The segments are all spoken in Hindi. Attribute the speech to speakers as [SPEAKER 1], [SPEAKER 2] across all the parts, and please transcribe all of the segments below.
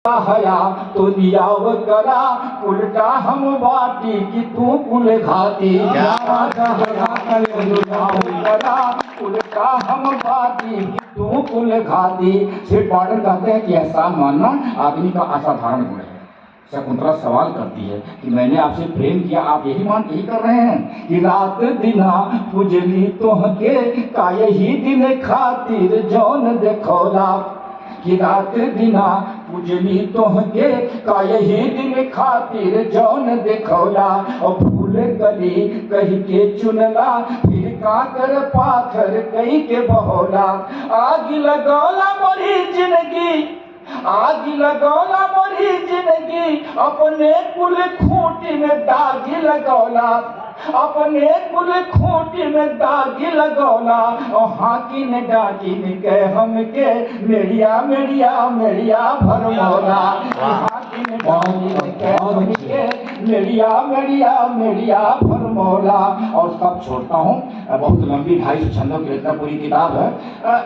[SPEAKER 1] हया तो दियाव करा उल्टा हम बाटी कि तू कुल घाती करा उल्टा हम बाटी कि तू कुल घाती। सेठ पाठक कहते हैं कि एहसान मानना आदमी का असाधारण गुण है। शकुंतला सवाल करती है कि मैंने आपसे प्रेम किया, आप यही कर रहे हैं कि रात दिना पुजली तोहके का यही दिन खातिर जौन देखौला कि रात दिना पुजली तोहके का यही दिन खातिर जौन देखौला। और फूल कली कही के चुनला फिर काकर पाथर कही के बहोला। आग लगौला मोरी जिंदगी, आग लगौला मोरी जिंदगी अपने कुल खूंटी में दाग लगौला, अपने कुल खूंटी में दाग लगौला। और हाकिन डाकिन के हमके मेरिया मेरिया मेरिया भरमौला। हाकिन डाकिन के हमके मेरिया मेरिया मेरिया भरमौला। और सब छोड़ता हूँ, बहुत लंबी 250 छंदों की रचना पूरी किताब है।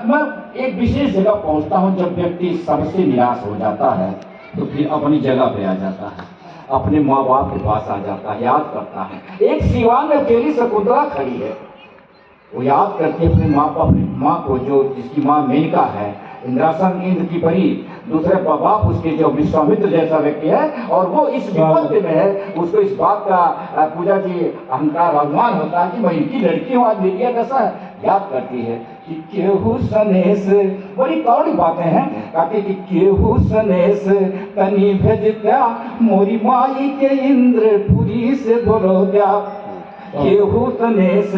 [SPEAKER 1] मैं एक विशेष जगह पहुँचता हूँ जब व्यक्ति सबसे निराश हो जाता है तो फिर अपनी जगह पे आ जाता है, अपने माँ बाप के पास आ जाता है, याद करता है। एक सिवान में अकेली शकुंतला खड़ी है, वो याद करती है अपने माँ को, जो जिसकी माँ मेनका है, इंद्रासन इंद्र की परी, दूसरे बाप उसके जो विश्वामित्र जैसा व्यक्ति है, और वो इस विपत्ति में है। उसको इस बात का पूजा जी अहंकार अभिमान होता है कि मैं इनकी लड़की हूँ, आज मेरी दशा याद करती है कि केहू सनेस, बड़ी कौड़ी बातें हैं, कहते कि केहू सनेस तनी भेजता मोरी माई के इंद्रपुरी से बड़ौदा। केहू सनेस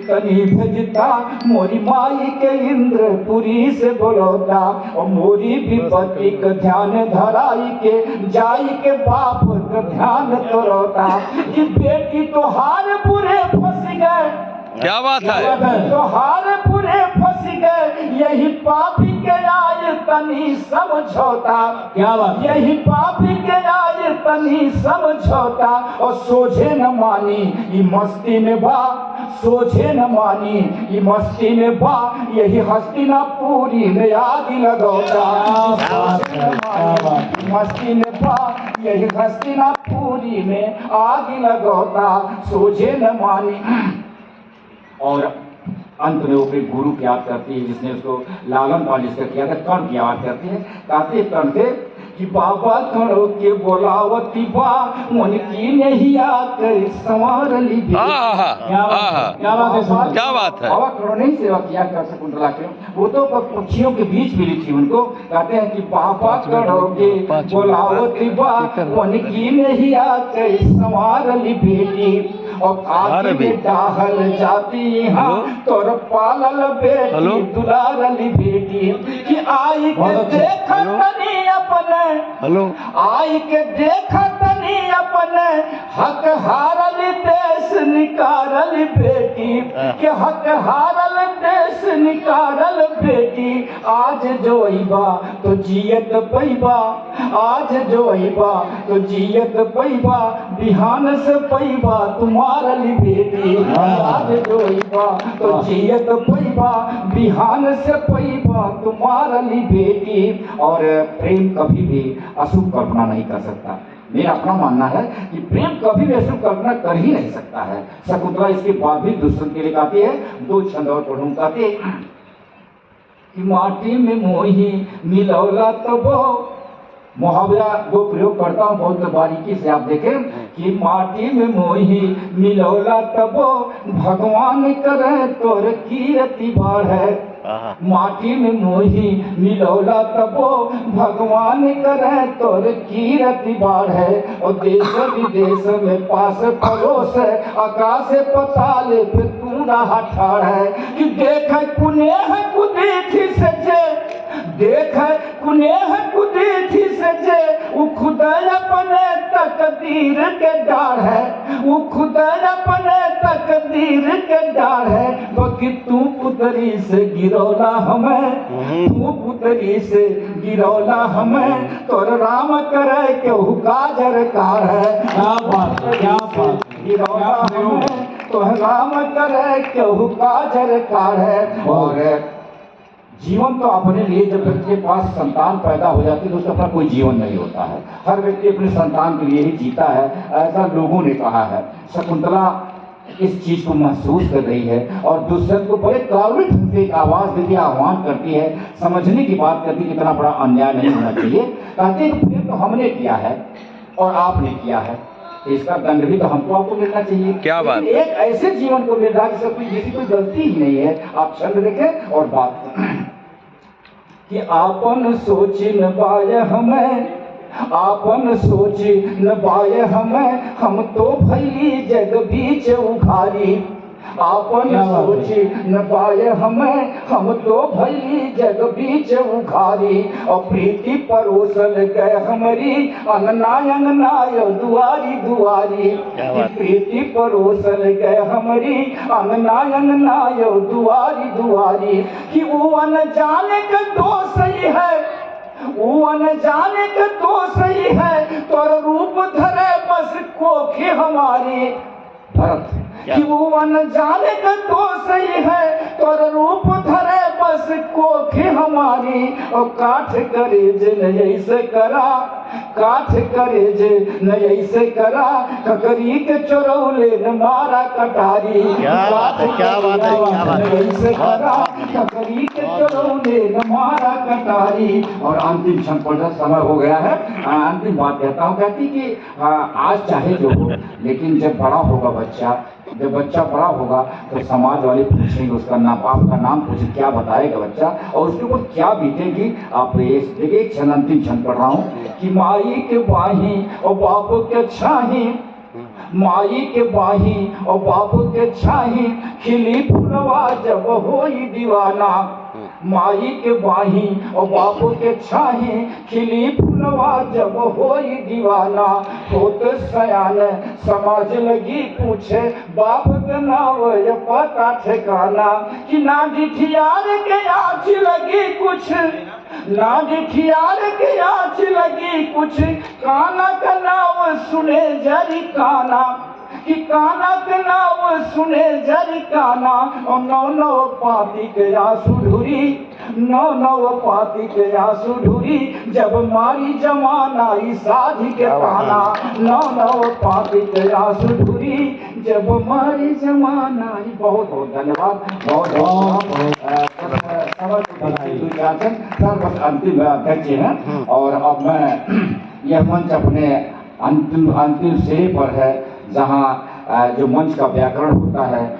[SPEAKER 1] तनी भेजता मोरी माई के इंद्रपुरी से बड़ौदा। और मोरी विपत्ति का ध्यान धराई के जाई के बाप का ध्यान तोड़ता कि बेटी तो हार बुरे फंस गए।
[SPEAKER 2] क्या बात है,
[SPEAKER 1] तो हार बुरे फंस गए, यही पापी के आय तनी समझौता। क्या बात, यही पापी के आय तनी समझौता। और सोझे न मानी ये मस्ती में बा, सोझे न मानी ये मस्ती में बा, यही हस्तिनापुरी में आग लगौता। मस्ती में बा, यही हस्तिनापुरी में आग लगौता, सोझे न मानी। और अंत में वो अपने गुरु की याद करती है जिसने उसको लालन पालन जिसका किया था, कर्ण की याद करती है। कहते कर्ण से कि बाबा करो के बोलावती बा मन की नहीं आकर संवार ली।
[SPEAKER 2] क्या बात है।
[SPEAKER 1] बाबा करो नहीं सेवा किया कर शकुंतला के, वो तो पक्षियों के बीच मिली थी उनको। कहते हैं कि बाबा करो के बोलावती बा मन की नहीं आकर संवार ली बेटी। और आगे में डाहल जाती हाँ तोर पालल बेटी दुलारली बेटी कि आई के देखा तनी अपने, आई के देखा तनी अपने हक हारल देश निकारल बेटी कि हक हारल देश निकारल बेटी। आज जो अइबा तो जियत पैबा, आज जो अइबा तो जियत पैबा, बिहान से पैबा तुम्हारली बेटी। आज जो अइबा तो जियत पैबा, बिहान से पैबा तुम्हारली बेटी। और प्रेम कभी भी अशुभ कल्पना नहीं कर सकता। मेरा अपना मानना है कि प्रेम कभी भी अशुभ कल्पना कर ही नहीं सकता है। शकुंतला इसके बाद भी दुष्यंत के लिए कहती है, 2 छंद और पढ़ूं, कहती कि माटी में मोही मिलौला तबो। मुहावरा वो प्रयोग करता हूँ बहुत बारीकी से, आप देखें कि माटी में मोही मिलौला तबो भगवान करे तोर कीर्ति बढ़े। माटी में मोही मिलौला तबो भगवान करे तोर कीर्ति बढ़े। और देश विदेश में पास पड़ोस आकाश पताल पे तू रहा ठाड़ कि देख कुने है कुदीठी से जे, देख कुने है कुदीठी से जे, वो खुद अपने तकदीर के डाढ़ है, वो खुद अपने तकदीर के डाढ़ है। बाकी तू पुतरी से गिरौला हमें, तू पुतरी से गिरौला हमें, तोर राम करे के काजर कार है। क्या बात, क्या बात, गिरौला हमें तो राम करे के काजर कार है। और जीवन तो अपने लिए, जब व्यक्ति के पास संतान पैदा हो जाती है तो उसका अपना कोई जीवन नहीं होता है। हर व्यक्ति अपने संतान के लिए ही जीता है, ऐसा लोगों ने कहा है। शकुंतला इस चीज को महसूस कर रही है और दुष्यंत को बड़े कारुणिक ढंग से एक आवाज देती है, आह्वान करती है, समझने की बात करती है कि इतना बड़ा अन्याय नहीं होना चाहिए। कहते हैं कि प्रेम तो हमने किया है और आपने किया है, इसका दंड भी तो हमको आपको मिलना चाहिए।
[SPEAKER 2] क्या बात
[SPEAKER 1] लेकिन एक ऐसे जीवन को मिल रहा है जिसकी कोई गलती ही नहीं है। आप छंद देखें और बात कि आपन सोची न पाए हमें, आपन सोची न पाए हमें, हम तो भैली जग बीच उघारी। आपन सोची न पाए हमें, हम तो भैली जग बीच उघारी। और प्रीति परोसल गए हमारी, अंगना अंगना दुआरी दुआरी। प्रीति परोसल गए हमारी, अंगना अंगना दुआरी दुआरी। कि वो अनजाने का दोष ही है, वो अनजाने का दोष ही है, तोर रूप धरे बस कोखे हमारी। भरत कि वो अनजाने का दोष ही है, तोर रूप धरे बस कोखे हमारी। और काठ करे जे न ऐसे करा, काठ करे जे न ऐसे करा, ककरी के चोरौले न मारा कटारी।
[SPEAKER 3] क्या बात है।
[SPEAKER 1] ऐसे करा, ककरी के चोरौले न मारा कटारी। और अंतिम क्षण पर समय हो गया है, अंतिम बात कहता हूँ। कहती कि आज चाहे जो हो, लेकिन जब बड़ा होगा बच्चा, जब बच्चा बड़ा होगा तो समाज वाले पूछेंगे उसका नाम, बाप का नाम पूछे, क्या बताएगा बच्चा और उसके ऊपर क्या बीतेगी। आप देखिए एक क्षण, अंतिम क्षण पढ़ रहा हूँ कि माई के बाही और बाप के छाही, माई के बाही और बाप के छाही, खिली फुलवा जब होई दीवाना। माई के बाही और बाप के छाही, खिली फुलवा जब होई दीवाना। होत सयान समाज लगी पूछे, बाप के नाम पता ठिकाना। कि ना डिठियार के आँच लगी कुछ, ना डिठियार के आँच लगी कुछ, काना का नाम सुने जरी काना। कि काना के नाम सुने जरी काना। और नौ नौ पाती के आंसू ढूरी, नौ नौ पाती के आंसू ढूरी, जब मारी जमाना ई साधी के काना। नौ नौ पाती के आंसू ढूरी, जब मारी जमाना ई। बहुत बहुत धन्यवाद, बहुत बहुत सर बस अंतिम अध्यक्ष हैं। और अब मैं यह मंच अपने अंतिम सिरे पर है, जहाँ जो मंच का व्याकरण होता है